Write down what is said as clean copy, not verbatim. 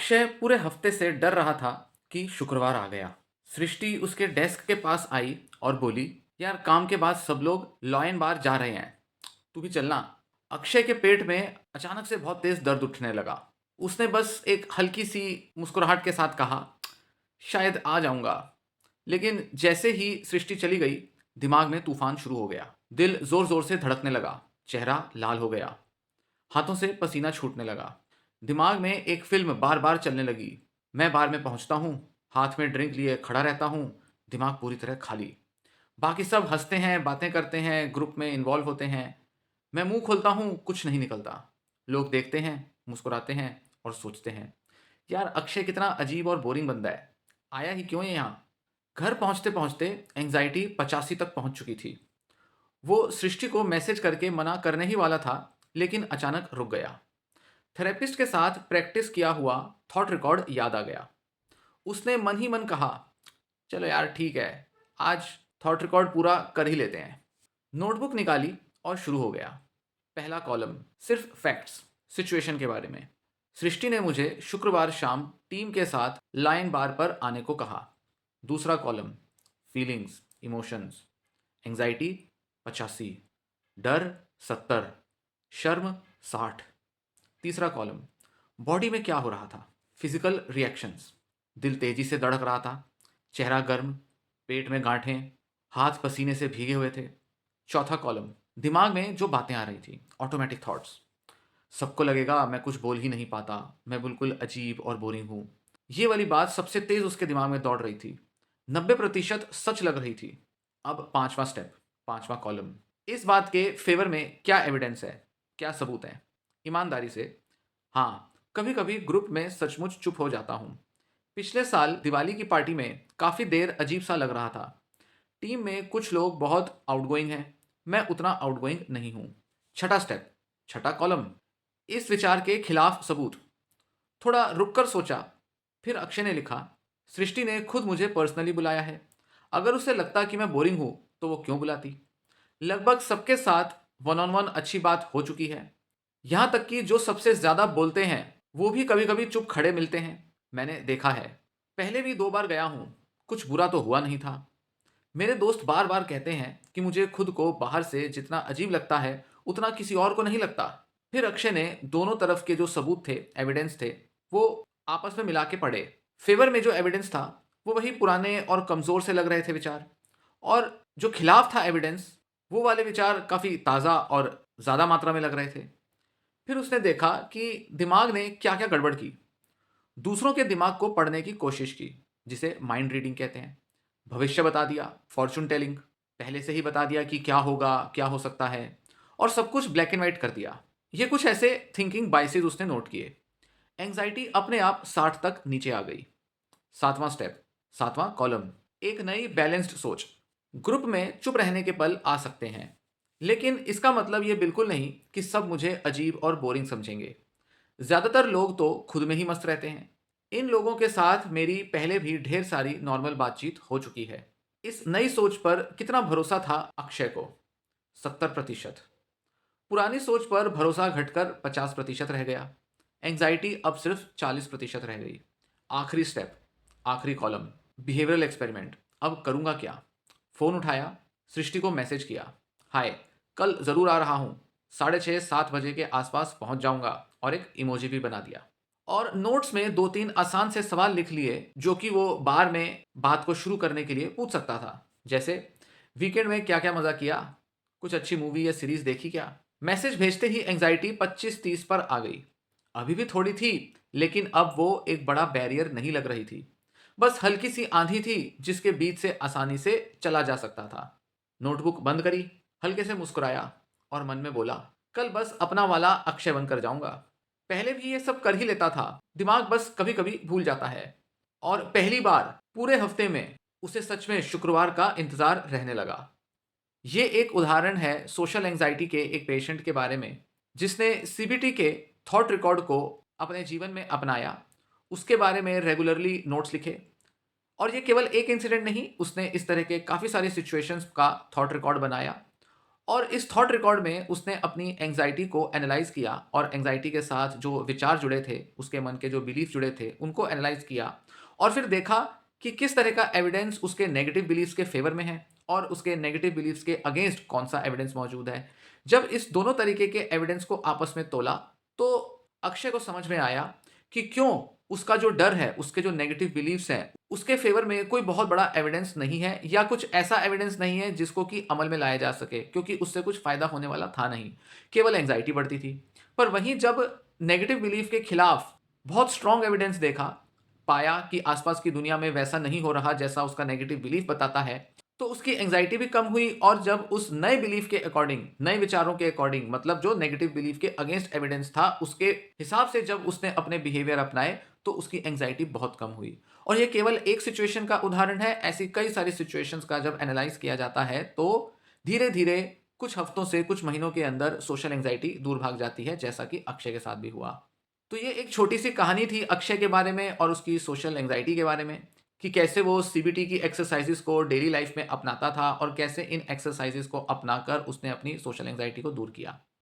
अक्षय पूरे हफ्ते से डर रहा था कि शुक्रवार आ गया। सृष्टि उसके डेस्क के पास आई और बोली, यार काम के बाद सब लोग लॉयन बार जा रहे हैं, तू भी चलना। अक्षय के पेट में अचानक से बहुत तेज दर्द उठने लगा। उसने बस एक हल्की सी मुस्कुराहट के साथ कहा, शायद आ जाऊंगा। लेकिन जैसे ही सृष्टि चली गई, दिमाग में तूफान शुरू हो गया। दिल जोर जोर से धड़कने लगा, चेहरा लाल हो गया, हाथों से पसीना छूटने लगा। दिमाग में एक फिल्म बार बार चलने लगी। मैं बार में पहुंचता हूँ, हाथ में ड्रिंक लिए खड़ा रहता हूँ, दिमाग पूरी तरह खाली। बाकी सब हंसते हैं, बातें करते हैं, ग्रुप में इन्वॉल्व होते हैं। मैं मुंह खोलता हूँ, कुछ नहीं निकलता। लोग देखते हैं, मुस्कुराते हैं और सोचते हैं, यार अक्षय कितना अजीब और बोरिंग बंदा है, आया ही क्यों है यहाँ। घर पहुंचते पहुंचते एंजाइटी 85 तक पहुंच चुकी थी। वो सृष्टि को मैसेज करके मना करने ही वाला था, लेकिन अचानक रुक गया। थेरेपिस्ट के साथ प्रैक्टिस किया हुआ थॉट रिकॉर्ड याद आ गया। उसने मन ही मन कहा, चलो यार ठीक है, आज थॉट रिकॉर्ड पूरा कर ही लेते हैं। नोटबुक निकाली और शुरू हो गया। पहला कॉलम, सिर्फ फैक्ट्स, सिचुएशन के बारे में। सृष्टि ने मुझे शुक्रवार शाम टीम के साथ लायन बार पर आने को कहा। दूसरा कॉलम, फीलिंग्स, इमोशंस। एंजाइटी 85, डर 70, शर्म 60। तीसरा कॉलम, बॉडी में क्या हो रहा था, फिजिकल रिएक्शंस। दिल तेजी से धड़क रहा था, चेहरा गर्म, पेट में गांठें, हाथ पसीने से भीगे हुए थे। चौथा कॉलम, दिमाग में जो बातें आ रही थी, ऑटोमेटिक थॉट्स। सबको लगेगा मैं कुछ बोल ही नहीं पाता, मैं बिल्कुल अजीब और बोरिंग हूँ। ये वाली बात सबसे तेज उसके दिमाग में दौड़ रही थी। 90% सच लग रही थी। अब पांचवा स्टेप, पांचवा कॉलम, इस बात के फेवर में क्या एविडेंस है, क्या सबूत है। ईमानदारी से, हाँ, कभी कभी ग्रुप में सचमुच चुप हो जाता हूँ। पिछले साल दिवाली की पार्टी में काफ़ी देर अजीब सा लग रहा था। टीम में कुछ लोग बहुत आउटगोइंग हैं, मैं उतना आउटगोइंग नहीं हूँ। छठा स्टेप, छठा कॉलम, इस विचार के खिलाफ सबूत। थोड़ा रुककर सोचा, फिर अक्षय ने लिखा, सृष्टि ने खुद मुझे पर्सनली बुलाया है। अगर उसे लगता कि मैं बोरिंग हूँ तो वो क्यों बुलाती। लगभग सबके साथ वन ऑन वन अच्छी बात हो चुकी है। यहाँ तक कि जो सबसे ज्यादा बोलते हैं वो भी कभी कभी चुप खड़े मिलते हैं। मैंने देखा है, पहले भी 2 बार गया हूँ, कुछ बुरा तो हुआ नहीं था। मेरे दोस्त बार बार कहते हैं कि मुझे खुद को बाहर से जितना अजीब लगता है उतना किसी और को नहीं लगता। फिर अक्षय ने दोनों तरफ के जो सबूत थे, एविडेंस थे, वो आपस में मिला के पढ़े। फेवर में जो एविडेंस था वो वही पुराने और कमजोर से लग रहे थे विचार, और जो खिलाफ था एविडेंस, वो वाले विचार काफी ताजा और ज्यादा मात्रा में लग रहे थे। फिर उसने देखा कि दिमाग ने क्या क्या गड़बड़ की। दूसरों के दिमाग को पढ़ने की कोशिश की, जिसे माइंड रीडिंग कहते हैं। भविष्य बता दिया, फॉर्चून टेलिंग, पहले से ही बता दिया कि क्या होगा, क्या हो सकता है, और सब कुछ ब्लैक एंड व्हाइट कर दिया। ये कुछ ऐसे थिंकिंग बाइसेस उसने नोट किए। एंग्जाइटी अपने आप 60 तक नीचे आ गई। सातवां स्टेप, सातवां कॉलम, एक नई बैलेंस्ड सोच। ग्रुप में चुप रहने के पल आ सकते हैं, लेकिन इसका मतलब ये बिल्कुल नहीं कि सब मुझे अजीब और बोरिंग समझेंगे। ज्यादातर लोग तो खुद में ही मस्त रहते हैं। इन लोगों के साथ मेरी पहले भी ढेर सारी नॉर्मल बातचीत हो चुकी है। इस नई सोच पर कितना भरोसा था अक्षय को? 70%। पुरानी सोच पर भरोसा घटकर 50% रह गया। एंजाइटी अब सिर्फ 40% रह गई। आखिरी स्टेप, आखिरी कॉलम, बिहेवियरल एक्सपेरिमेंट। अब करूंगा क्या? फोन उठाया, सृष्टि को मैसेज किया, हाय, कल जरूर आ रहा हूँ, 6:30-7 बजे के आसपास पहुंच जाऊंगा, और एक इमोजी भी बना दिया। और नोट्स में 2-3 आसान से सवाल लिख लिए जो कि वो बार में बात को शुरू करने के लिए पूछ सकता था। जैसे, वीकेंड में क्या क्या मजा किया, कुछ अच्छी मूवी या सीरीज देखी क्या। मैसेज भेजते ही एंजाइटी 25-30 पर आ गई। अभी भी थोड़ी थी, लेकिन अब वो एक बड़ा बैरियर नहीं लग रही थी। बस हल्की सी आंधी थी जिसके बीच से आसानी से चला जा सकता था। नोटबुक बंद करी, हल्के से मुस्कुराया और मन में बोला, कल बस अपना वाला अक्षय बनकर जाऊंगा। पहले भी ये सब कर ही लेता था, दिमाग बस कभी कभी भूल जाता है। और पहली बार पूरे हफ्ते में उसे सच में शुक्रवार का इंतजार रहने लगा। ये एक उदाहरण है सोशल एंजाइटी के एक पेशेंट के बारे में, जिसने सीबीटी के थॉट रिकॉर्ड को अपने जीवन में अपनाया, उसके बारे में रेगुलरली नोट्स लिखे। और ये केवल एक इंसिडेंट नहीं, उसने इस तरह के काफ़ी सारी सिचुएशंस का थॉट रिकॉर्ड बनाया और इस थॉट रिकॉर्ड में उसने अपनी एंग्जाइटी को एनालाइज किया और एंग्जाइटी के साथ जो विचार जुड़े थे, उसके मन के जो बिलीफ जुड़े थे, उनको एनालाइज किया और फिर देखा कि किस तरह का एविडेंस उसके नेगेटिव बिलीफ्स के फेवर में है और उसके नेगेटिव बिलीफ्स के अगेंस्ट कौन सा एविडेंस मौजूद है। जब इस दोनों तरीके के एविडेंस को आपस में तोला, तो अक्षय को समझ में आया कि क्यों उसका जो डर है, उसके जो नेगेटिव बिलीफ्स हैं, उसके फेवर में कोई बहुत बड़ा एविडेंस नहीं है या कुछ ऐसा एविडेंस नहीं है जिसको कि अमल में लाया जा सके, क्योंकि उससे कुछ फायदा होने वाला था नहीं, केवल एंग्जाइटी बढ़ती थी। पर वहीं जब नेगेटिव बिलीफ के खिलाफ बहुत स्ट्रॉन्ग एविडेंस देखा, पाया कि आसपास की दुनिया में वैसा नहीं हो रहा जैसा उसका नेगेटिव बिलीफ बताता है, तो उसकी एंग्जाइटी भी कम हुई और जब उस नए बिलीफ के अकॉर्डिंग, नए विचारों के अकॉर्डिंग, मतलब जो नेगेटिव बिलीफ के अगेंस्ट एविडेंस था, उसके हिसाब से जब उसने अपने बिहेवियर अपनाए, तो उसकी एंग्जाइटी बहुत कम हुई। और ये केवल एक सिचुएशन का उदाहरण है, ऐसी कई सारी सिचुएशंस का जब एनालाइज किया जाता है, तो धीरे-धीरे कुछ हफ्तों से कुछ महीनों के अंदर सोशल एंग्जाइटी दूर भाग जाती है, जैसा कि अक्षय के साथ भी हुआ। तो ये एक छोटी-सी कहानी थी अक्षय के बारे में और उसकी सोशल एंग्जाइटी के बारे में, कि कैसे वो सीबीटी की एक्सरसाइज़ेस को डेली लाइफ में अपनाता था और कैसे इन एक्सरसाइज़ेस को अपनाकर उसने अपनी सोशल एंग्जाइटी को दूर किया।